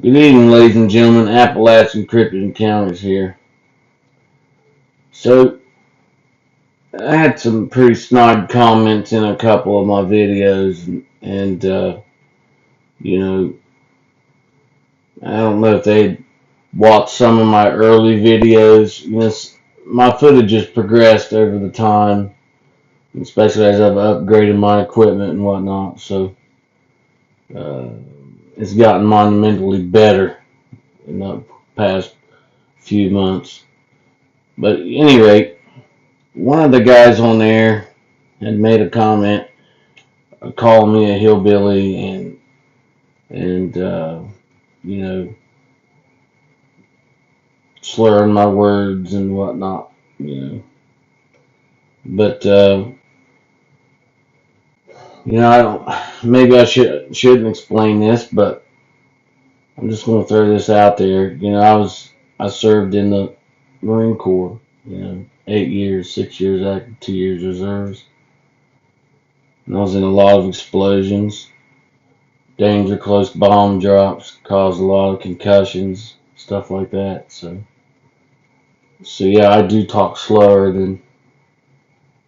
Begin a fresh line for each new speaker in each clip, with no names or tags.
Good evening, ladies and gentlemen. Appalachian Cryptid Encounters here. So, I had some pretty snide comments in a couple of my videos, and you know, I don't know if they watched some of my early videos. My footage has progressed over the time, especially as I've upgraded my equipment and whatnot. So, uh, it's gotten monumentally better in the past few months. But at any rate, one of the guys on there had made a comment, calling me a hillbilly, and you know, slurring my words and whatnot. You know, but I don't. Maybe I shouldn't explain this, but I'm just going to throw this out there. I served in the Marine Corps. 8 years, 6 years active, 2 years reserves. And I was in a lot of explosions, danger close bomb drops, caused a lot of concussions, stuff like that. So yeah, I do talk slower than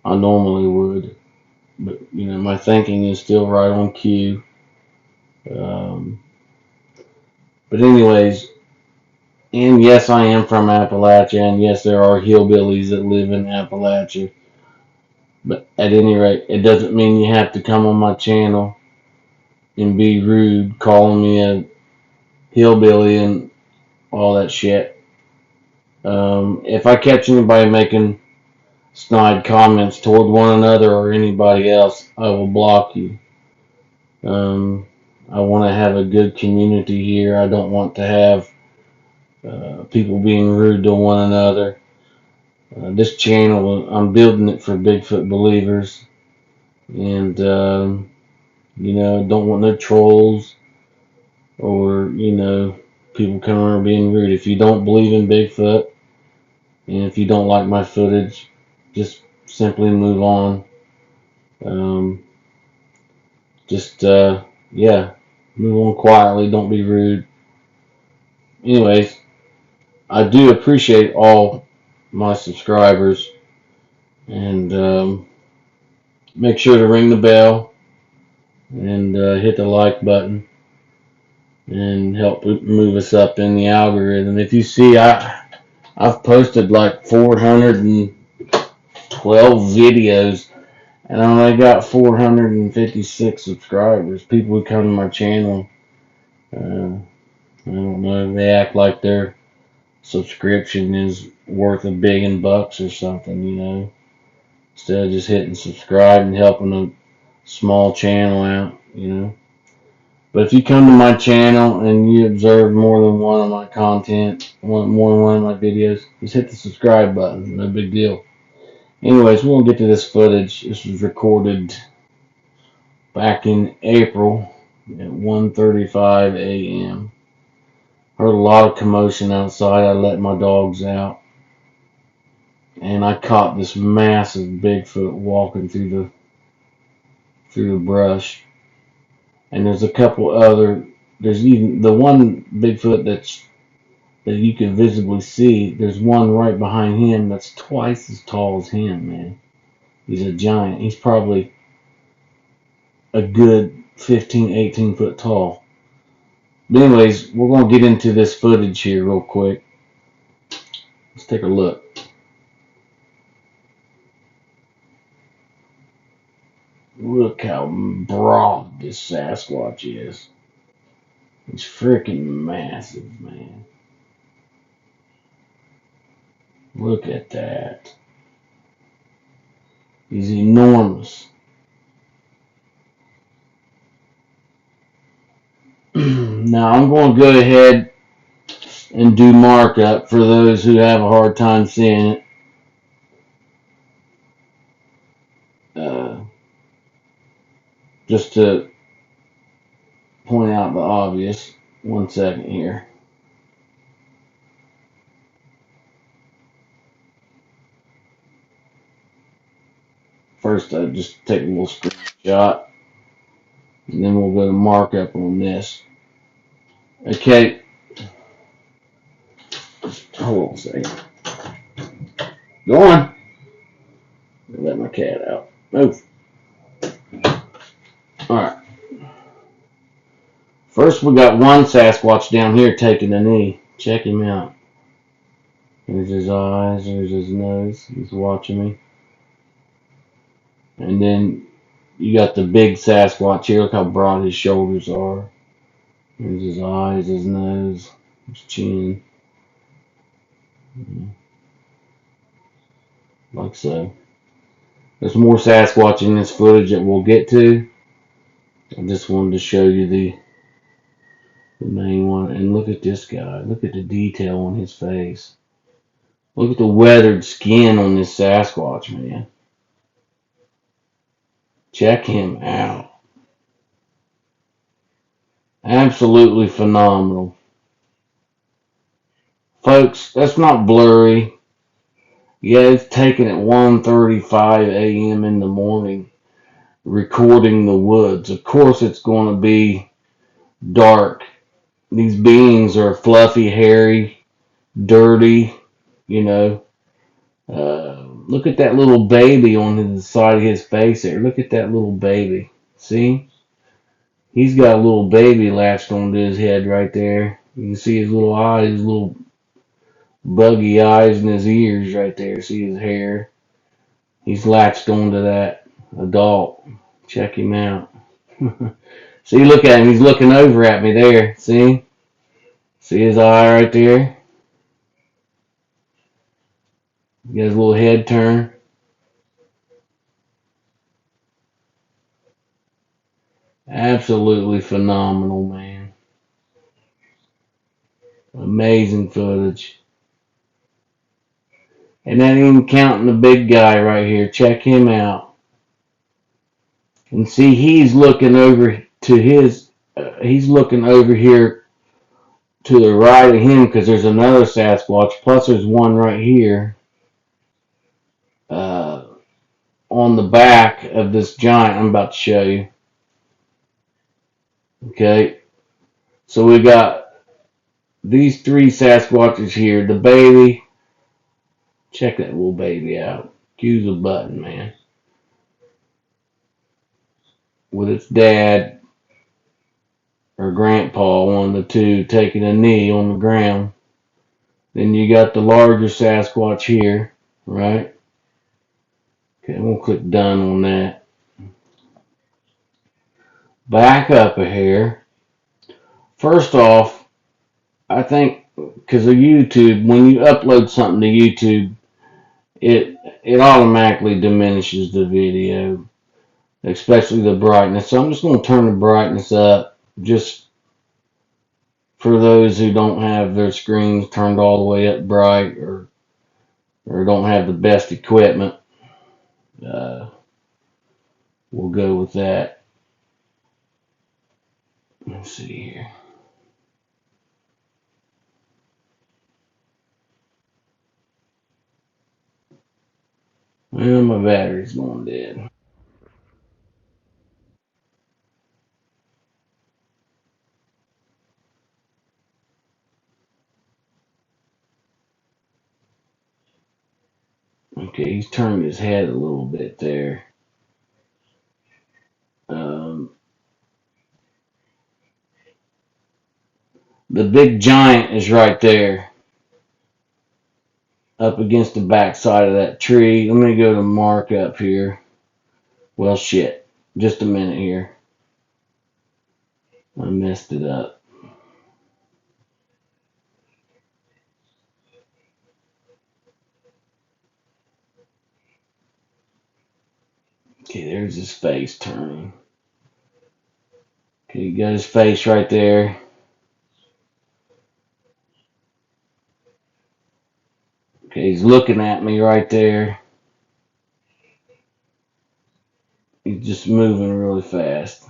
I normally would, but my thinking is still right on cue. Um, but anyways, and yes, I am from Appalachia, and yes, there are hillbillies that live in Appalachia. But at any rate, it doesn't mean you have to come on my channel and be rude, calling me a hillbilly and all that shit. If I catch anybody making snide comments toward one another or anybody else, I will block you. I want to have a good community here. I don't want to have people being rude to one another. This channel, I'm building it for Bigfoot believers, and don't want no trolls or people coming around being rude. If you don't believe in Bigfoot, and if you don't like my footage, just simply move on. Um, just yeah, move on quietly. Don't be rude. Anyways, I do appreciate all my subscribers, and make sure to ring the bell and hit the like button and help move us up in the algorithm. If you see, I've posted like 412 videos, and I only got 456 subscribers. People who come to my channel, I don't know, they act like their subscription is worth a billion bucks or something. Instead of just hitting subscribe and helping a small channel out. But if you come to my channel and you observe more than one of my content, more than one of my videos, just hit the subscribe button. No big deal. Anyways, we'll get to this footage. This was recorded back in April at 1:35 a.m. Heard a lot of commotion outside. I let my dogs out, and I caught this massive Bigfoot walking through the brush. And there's a couple other. There's even the one Bigfoot that you can visibly see. There's one right behind him that's twice as tall as him, man. He's a giant. He's probably a good 15, 18 foot tall. But anyways, we're going to get into this footage here real quick. Let's take a look. Look how broad this Sasquatch is. He's freaking massive, man. Look at that. He's enormous. Now I'm going to go ahead and do markup for those who have a hard time seeing it. Just to point out the obvious. 1 second here. First, I just take a little screenshot, and then we'll go to markup on this. Okay. Hold on a second. Go on. Let my cat out. Move. Alright. First, we got one Sasquatch down here taking a knee. Check him out. There's his eyes. There's his nose. He's watching me. And then you got the big Sasquatch here. Look how broad his shoulders are. There's his eyes, his nose, his chin. Like so. There's more Sasquatch in this footage that we'll get to. I just wanted to show you the main one. And look at this guy. Look at the detail on his face. Look at the weathered skin on this Sasquatch, man. Check him out. Absolutely phenomenal. Folks, that's not blurry. Yeah, it's taken at 1:35 a.m. in the morning, recording the woods. Of course, it's going to be dark. These beings are fluffy, hairy, dirty, you know. Look at that little baby on the side of his face there. Look at that little baby. See? He's got a little baby latched onto his head right there. You can see his little eyes, his little buggy eyes and his ears right there. See his hair? He's latched onto that adult. Check him out. See, look at him. He's looking over at me there. See? See his eye right there? He got his little head turn. Absolutely phenomenal, man. Amazing footage. And that ain't even counting the big guy right here. Check him out. And see, he's looking over to his, he's looking over here to the right of him because there's another Sasquatch. Plus there's one right here on the back of this giant I'm about to show you. Okay. So we got these three Sasquatches here. The baby. Check that little baby out. Use a button, man. With its dad or grandpa, one of the two, taking a knee on the ground. Then you got the larger Sasquatch here, right? Okay, we'll click done on that. Back up a hair. First off, I think because of YouTube, when you upload something to YouTube, it automatically diminishes the video, especially the brightness. So I'm just going to turn the brightness up just for those who don't have their screens turned all the way up bright or don't have the best equipment. We'll go with that. Let's see here. Well, my battery's going dead. Okay, he's turned his head a little bit there. The big giant is right there, up against the back side of that tree. Let me go to mark up here. Well, shit. Just a minute here. I messed it up. Okay, there's his face turning. Okay, you got his face right there. Okay, he's looking at me right there. He's just moving really fast.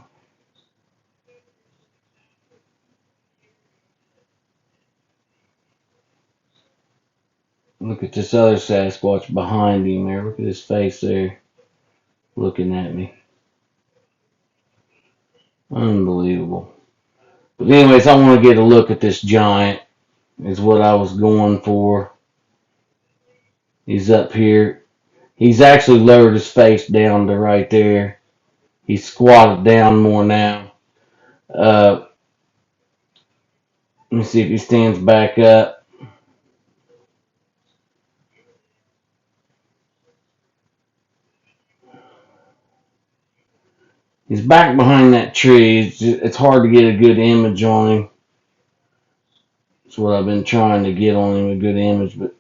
Look at this other Sasquatch behind him there. Look at his face there. Looking at me. Unbelievable. But anyways, I want to get a look at this giant, is what I was going for. He's up here. He's actually lowered his face down to right there. He's squatted down more now. Let me see if he stands back up. He's back behind that tree. It's hard to get a good image on him. That's what I've been trying to get on him, a good image. But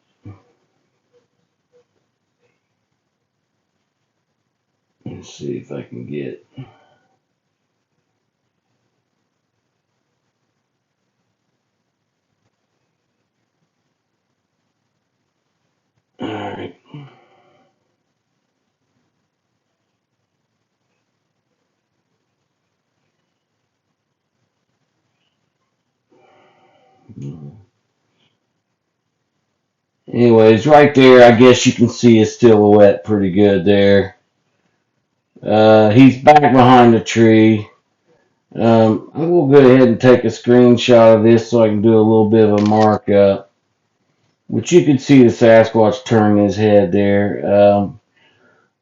let's see if I can get it. Alright. Anyways, right there, I guess you can see his silhouette pretty good there. He's back behind the tree. I will go ahead and take a screenshot of this so I can do a little bit of a markup. Which you can see the Sasquatch turn his head there.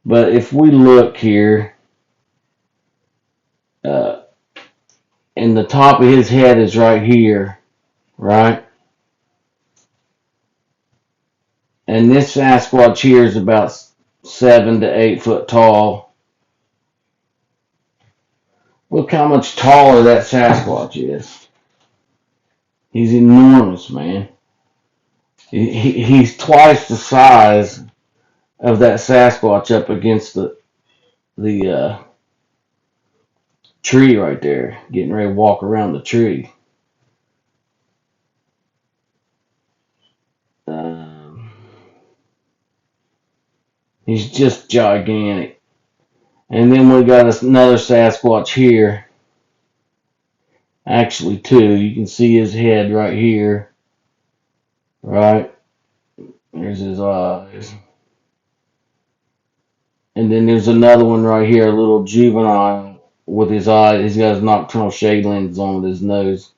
But if we look here, and the top of his head is right here, right? And this Sasquatch here is about 7 to 8 foot tall. Look how much taller that Sasquatch is. He's enormous, man. He's twice the size of that Sasquatch up against the tree right there, getting ready to walk around the tree. He's just gigantic. And then we got another Sasquatch here. Actually, two. You can see his head right here. Right? There's his eyes. And then there's another one right here, a little juvenile with his eyes. He's got his nocturnal shade lenses on with his nose.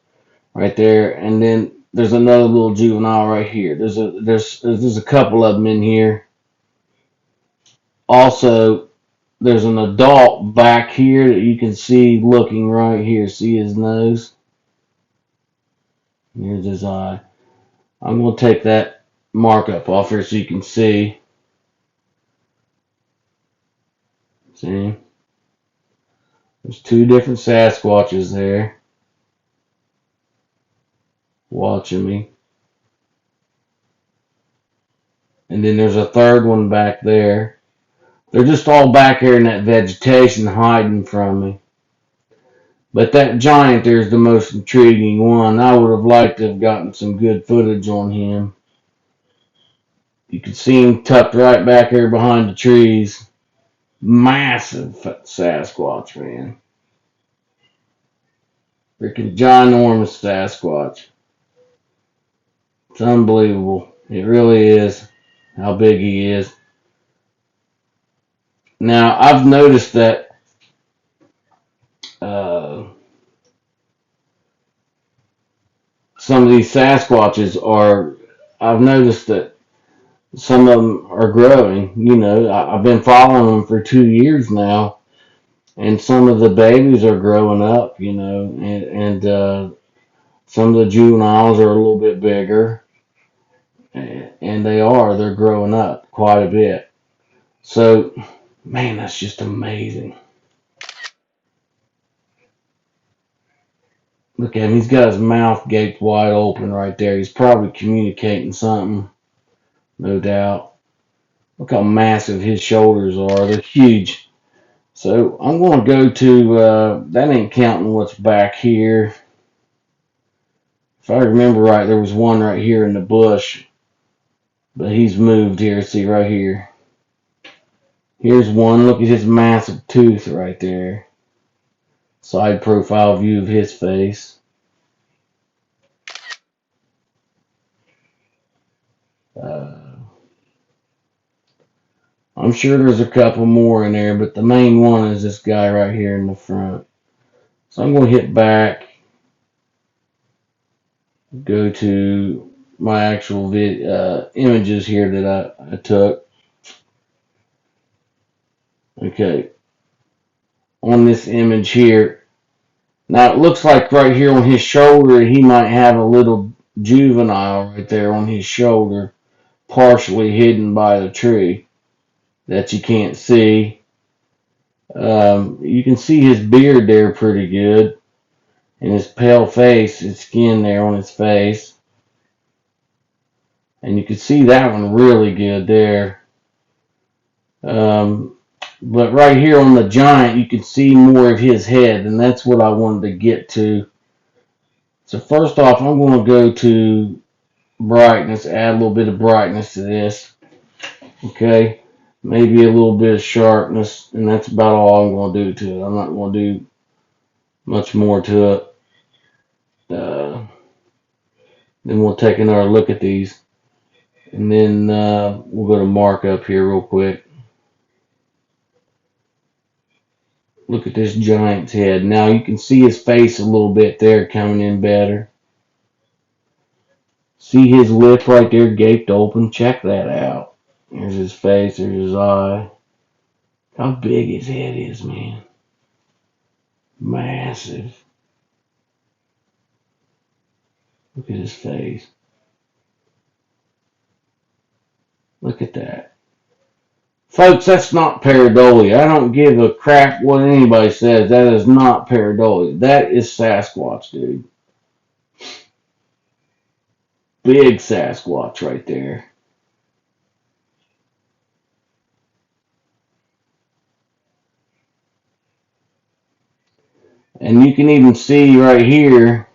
Right there. And then there's another little juvenile right here. There's a couple of them in here. Also, there's an adult back here that you can see looking right here. See his nose? Here's his eye. I'm going to take that markup off here so you can see. See? There's two different Sasquatches there watching me. And then there's a third one back there. They're just all back here in that vegetation hiding from me. But that giant there is the most intriguing one. I would have liked to have gotten some good footage on him. You can see him tucked right back here behind the trees. Massive Sasquatch, man. Freaking ginormous Sasquatch. It's unbelievable. It really is how big he is. Now, I've noticed that some of these Sasquatches are, I've noticed that some of them are growing. You know, I've been following them for 2 years now, and some of the babies are growing up, you know, and some of the juveniles are a little bit bigger, and they're growing up quite a bit. So, man, that's just amazing. Look at him. He's got his mouth gaped wide open right there. He's probably communicating something, no doubt. Look how massive his shoulders are. They're huge. So I'm going to go to, that ain't counting what's back here. If I remember right, there was one right here in the bush. But he's moved here. See, right here. Here's one. Look at his massive tooth right there. Side profile view of his face. I'm sure there's a couple more in there, but the main one is this guy right here in the front. So I'm going to hit back. go to my actual images here that I took. Okay, on this image here. Now it looks like right here on his shoulder he might have a little juvenile right there on his shoulder, partially hidden by the tree that you can't see. You can see his beard there pretty good, and his pale face, his skin there on his face. And you can see that one really good there. But right here on the giant, you can see more of his head, and that's what I wanted to get to. So first off, I'm going to go to brightness, add a little bit of brightness to this. Okay, maybe a little bit of sharpness, and that's about all I'm going to do to it. I'm not going to do much more to it. Then we'll take another look at these, and then we'll go to markup here real quick. Look at this giant's head. Now you can see his face a little bit there coming in better. See his lip right there gaped open? Check that out. There's his face, there's his eye. How big his head is, man. Massive. Look at his face. Look at that. Folks, that's not pareidolia. I don't give a crap what anybody says. That is not pareidolia. That is Sasquatch, dude. Big Sasquatch right there. And you can even see right here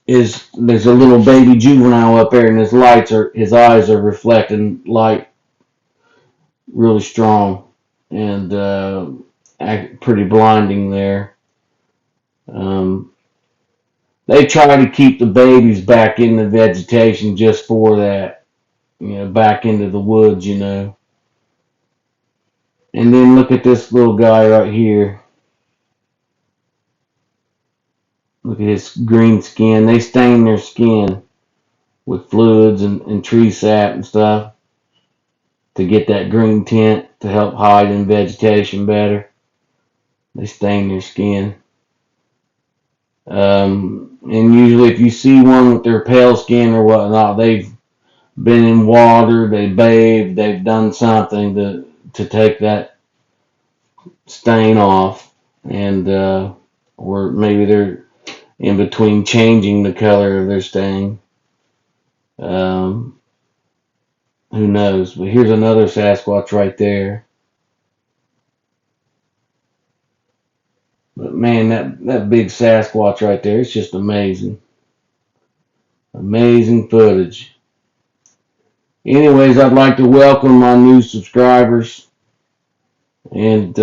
there's a little baby juvenile up there, and his eyes are reflecting light really strong, and pretty blinding there. They try to keep the babies back in the vegetation just for that, back into the woods, And then look at this little guy right here. Look at his green skin. They stain their skin with fluids and tree sap and stuff to get that green tint to help hide in vegetation better. They stain their skin. And usually if you see one with their pale skin or whatnot, they've been in water, they bathed, they've done something to take that stain off, and or maybe they're in between changing the color of their stain. Who knows? But here's another Sasquatch right there. But man, that big Sasquatch right there, it's just amazing. Amazing footage. Anyways, I'd like to welcome my new subscribers. And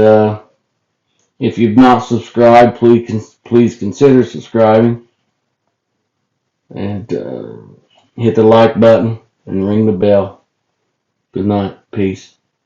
if you've not subscribed, please consider subscribing. And hit the like button and ring the bell. Good night. Peace.